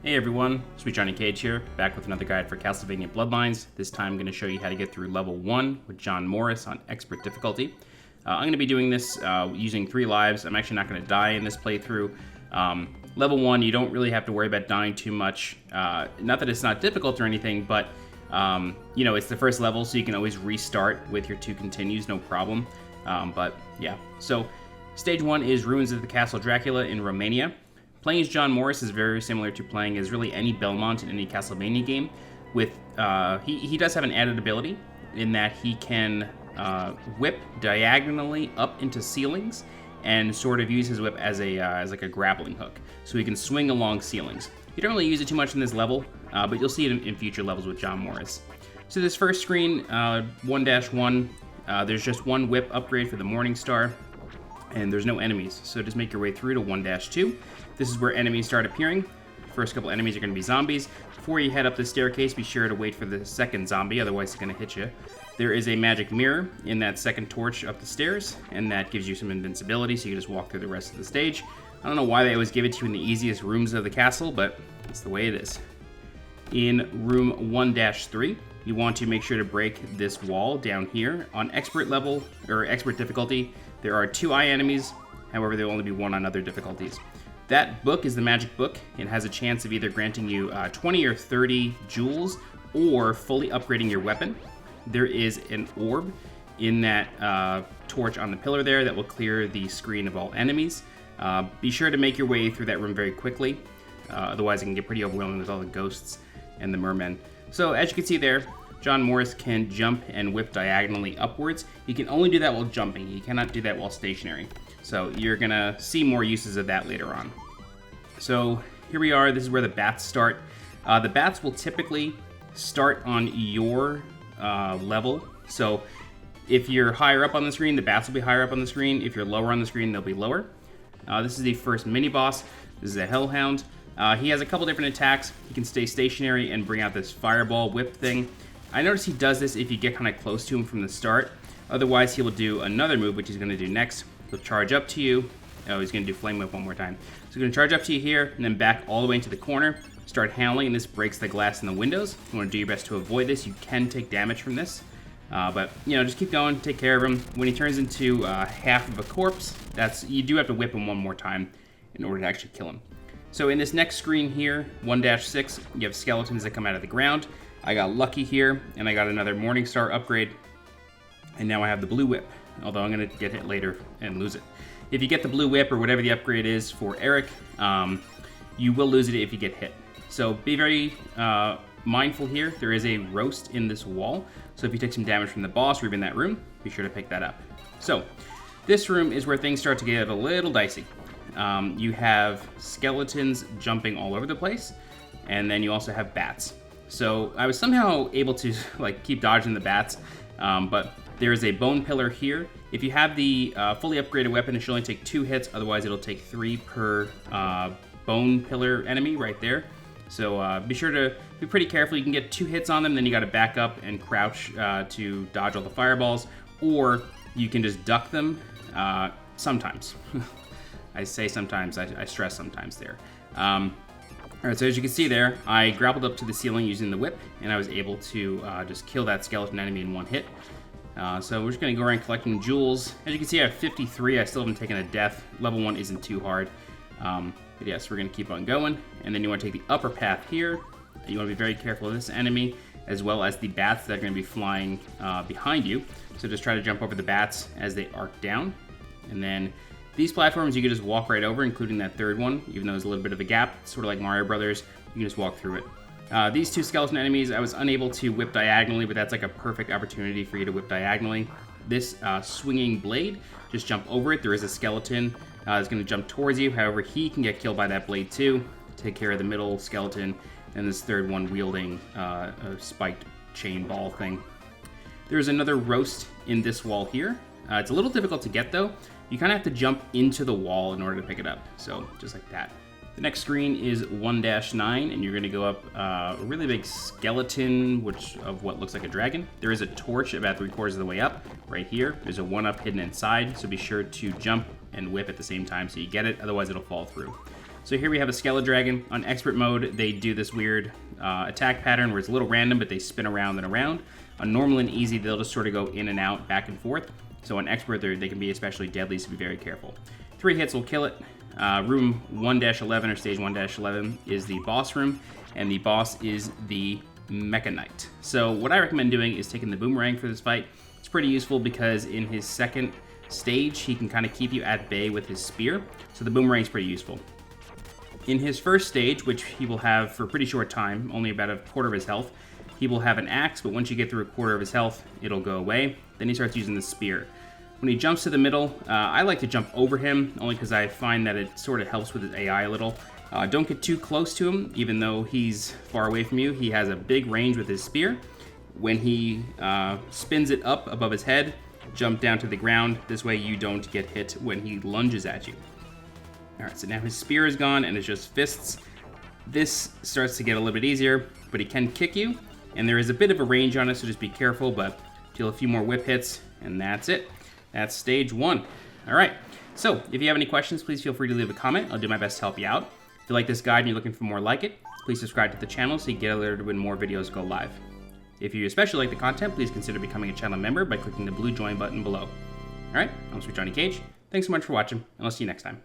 Hey everyone, SweetJohnnyCage here, back with another guide for Castlevania Bloodlines. This time I'm going to show you how to get through level 1 with John Morris on expert difficulty. I'm going to be doing this using 3 lives. I'm actually not going to die in this playthrough. Level 1, you don't really have to worry about dying too much. Not that it's not difficult or anything, but you know, it's the first level, so you can always restart with your 2 continues, no problem. But yeah, so stage 1 is Ruins of the Castle Dracula in Romania. Playing as John Morris is very similar to playing as really any Belmont in any Castlevania game. With he does have an added ability in that he can whip diagonally up into ceilings and sort of use his whip as like a grappling hook, so he can swing along ceilings. You don't really use it too much in this level, but you'll see it in future levels with John Morris. So this first screen, 1-1, there's just one whip upgrade for the Morning Star, and there's no enemies, so just make your way through to 1-2. This is where enemies start appearing. First couple enemies are going to be zombies. Before you head up the staircase, be sure to wait for the second zombie, otherwise it's going to hit you. There is a magic mirror in that second torch up the stairs, and that gives you some invincibility, so you just walk through the rest of the stage. I don't know why they always give it to you in the easiest rooms of the castle, but it's the way it is. In room 1-3, you want to make sure to break this wall down here. On expert level, or expert difficulty, there are 2 eye enemies, however there will only be 1 on other difficulties. That book is the magic book. It has a chance of either granting you 20 or 30 jewels or fully upgrading your weapon. There is an orb in that torch on the pillar there that will clear the screen of all enemies. Be sure to make your way through that room very quickly, otherwise it can get pretty overwhelming with all the ghosts and the mermen. So as you can see there, John Morris can jump and whip diagonally upwards. He can only do that while jumping. He cannot do that while stationary. So you're gonna see more uses of that later on. So here we are, this is where the bats start. The bats will typically start on your level. So if you're higher up on the screen, the bats will be higher up on the screen. If you're lower on the screen, they'll be lower. This is the first mini-boss. This is a Hellhound. He has a couple different attacks. He can stay stationary and bring out this fireball whip thing. I notice he does this if you get kind of close to him from the start. Otherwise, he will do another move, which he's going to do next. He'll charge up to you. Oh, he's going to do Flame Whip one more time. So he's going to charge up to you here, and then back all the way into the corner. Start howling, and this breaks the glass in the windows. You want to do your best to avoid this. You can take damage from this. But, you know, just keep going, take care of him. When he turns into half of a corpse, you do have to whip him one more time in order to actually kill him. So in this next screen here, 1-6, you have skeletons that come out of the ground. I got lucky here, and I got another Morning Star upgrade, and now I have the blue whip, although I'm going to get hit later and lose it. If you get the blue whip or whatever the upgrade is for Eric, you will lose it if you get hit. So be very mindful here. There is a roast in this wall, so if you take some damage from the boss or even that room, be sure to pick that up. So this room is where things start to get a little dicey. You have skeletons jumping all over the place, and then you also have bats. So I was somehow able to like keep dodging the bats, but there is a bone pillar here. If you have the fully upgraded weapon, it should only take 2 hits, otherwise it'll take 3 per bone pillar enemy right there. So be sure to be pretty careful. You can get 2 hits on them, then you gotta back up and crouch to dodge all the fireballs, or you can just duck them sometimes. I say sometimes, I stress sometimes there. Alright, so as you can see there, I grappled up to the ceiling using the whip, and I was able to just kill that skeleton enemy in 1 hit. So we're just going to go around collecting jewels. As you can see, I have 53. I still haven't taken a death. Level 1 isn't too hard. But yes, we're going to keep on going. And then you want to take the upper path here. You want to be very careful of this enemy, as well as the bats that are going to be flying behind you. So just try to jump over the bats as they arc down. And then these platforms you can just walk right over, including that third one, even though there's a little bit of a gap, sort of like Mario Brothers. You can just walk through it. These 2 skeleton enemies, I was unable to whip diagonally, but that's like a perfect opportunity for you to whip diagonally. This swinging blade, just jump over it. There is a skeleton that's going to jump towards you. However, he can get killed by that blade too. Take care of the middle skeleton, and this third one wielding a spiked chain ball thing. There's another roast in this wall here. It's a little difficult to get though. You kind of have to jump into the wall in order to pick it up. So just like that. The next screen is 1-9, and you're going to go up a really big skeleton, of what looks like a dragon. There is a torch about 3/4 of the way up, right here. There's a 1-up hidden inside, so be sure to jump and whip at the same time so you get it, otherwise it'll fall through. So here we have a Skeledragon. On expert mode, they do this weird attack pattern where it's a little random, but they spin around and around. On normal and easy, they'll just sort of go in and out, back and forth. So on expert, they can be especially deadly, so be very careful. 3 hits will kill it. Room 1-11 or stage 1-11 is the boss room, and the boss is the Mecha Knight. So what I recommend doing is taking the boomerang for this fight. It's pretty useful because in his second stage, he can kind of keep you at bay with his spear, so the boomerang is pretty useful. In his first stage, which he will have for a pretty short time, only about a quarter of his health, he will have an axe, but once you get through a quarter of his health, it'll go away. Then he starts using the spear. When he jumps to the middle, I like to jump over him, only because I find that it sort of helps with his AI a little. Don't get too close to him, even though he's far away from you. He has a big range with his spear. When he spins it up above his head, jump down to the ground. This way you don't get hit when he lunges at you. Alright, so now his spear is gone and it's just fists. This starts to get a little bit easier, but he can kick you. And there is a bit of a range on it, so just be careful, but deal a few more whip hits, and that's it. That's stage 1. Alright, so if you have any questions, please feel free to leave a comment. I'll do my best to help you out. If you like this guide and you're looking for more like it, please subscribe to the channel so you get alerted when more videos go live. If you especially like the content, please consider becoming a channel member by clicking the blue join button below. Alright, I'm SweetJohnnyCage. Thanks so much for watching, and I'll see you next time.